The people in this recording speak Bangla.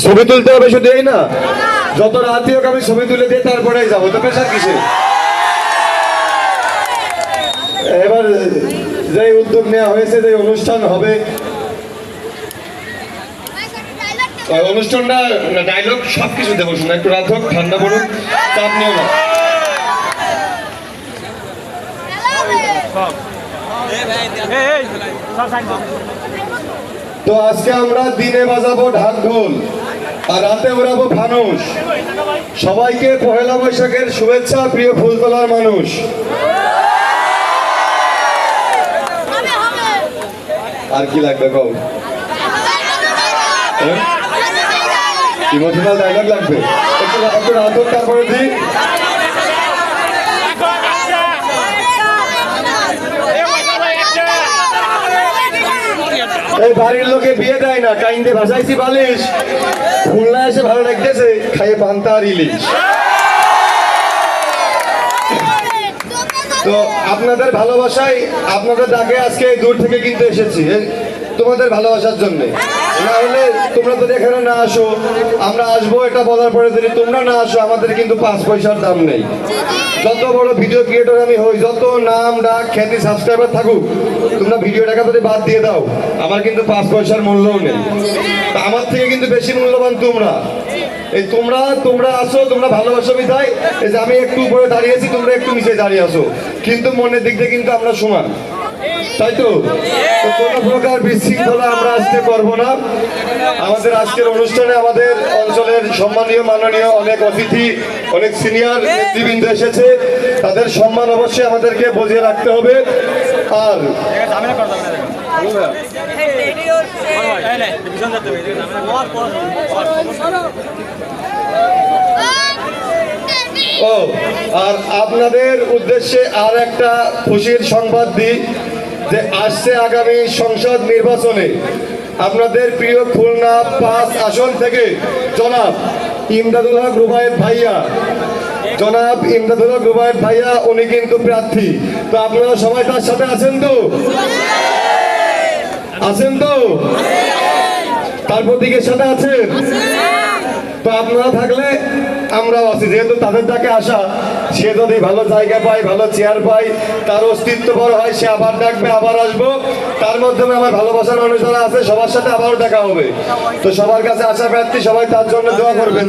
ছবি তুলতে হবে শুধু এই না, যত রাতই হোক আমি ছবি তুলে দিয়ে তারপরেই যাবো, তো পেশার কিসে। এবার যে উদ্যোগ নেওয়া হয়েছে, যে অনুষ্ঠান হবে, অনুষ্ঠানটা ডায়লগ সবকিছু দেবো, শোনা একটু রাত হোক, ঠান্ডা পড়ুক, চাপ নিও না। তো আজকে আমরা দিনে বাজাবো ঢাক ঢোল আর রাতে উড়াবো ফানুস। সবাইকে পহেলা বৈশাখের শুভেচ্ছা, প্রিয় ফুলতলার মানুষ। আর কি লাগবে কম? ইমোশনাল ডায়লগ লাগবে, একটু রাত হোক তারপরে দিই। এই বাড়ির লোকে বিয়ে দেয় না, কাইন্দে ভাসাইছি বালিশ, খুলনা এসে ভালো লাগতেছে, খাইয়ে পান্তা আর ইলিশ। তো আপনাদের ভালোবাসায়, আপনাদের ডাকে আজকে দূর থেকে কিন্তু এসেছি তোমাদের ভালোবাসার জন্য। না হলে তোমরা যদি এখানে না আসো, আমরা আসবো এটা বলার পরে যদি তোমরা না আসো, আমাদের কিন্তু 5 পয়সার দাম নেই। যত বড় ভিডিও ক্রিয়েটর আমি হই, যত নাম ডাক খ্যাতি সাবস্ক্রাইবার থাকুক, তোমরা ভিডিও টাকা যদি বাদ দিয়ে দাও, আমার কিন্তু 5 পয়সার মূল্যও নেই। তা আমার থেকে কিন্তু বেশি মূল্যবান তোমরা। এই তোমরা আসো, তোমরা ভালোবাসো বিধায় এই যে আমি একটু উপরে দাঁড়িয়েছি, তোমরা একটু নিচে দাঁড়িয়ে আসো, কিন্তু মনের দিক দিয়ে কিন্তু আমরা সমান, তাই তো? কোনো প্রকার বিশৃঙ্খলা আমরা আজকে করবো না। আমাদের আজকের অনুষ্ঠানে আমাদের অঞ্চলের সম্মানীয় মাননীয় অনেক অতিথি, অনেক সিনিয়র নেতৃবৃন্দ এসেছে, তাদের সম্মান অবশ্যই আমাদেরকে বজিয়ে রাখতে হবে। আর আর আপনাদের উদ্দেশ্যে আর একটা খুশির সংবাদ দিই যে আসছে আগামী সংসদ নির্বাচনে আপনাদের প্রিয় খুলনা 5 আসন থেকে জনাব ইমদাদুল হক রুবায়েত ভাইয়া উনি কিন্তু প্রার্থী। তো আপনারা সবাই তার সাথে আছেন তো? তার প্রতীকের সাথে আছেন তো? আপনারা থাকলে আমরাও আছি, যেহেতু তাদের ডাকে আসা, সে যদি ভালো জায়গা পায়, ভালো চেয়ার পায়, তার অস্তিত্ব বড় হয়, সে আবার ডাকবে, আবার আসবো, তার মাধ্যমে আমার ভালোবাসার মানুষ যারা আছে সবার সাথে আবারও দেখা হবে। তো সবার কাছে আশা প্রার্থী, সবাই তার জন্য দোয়া করবেন।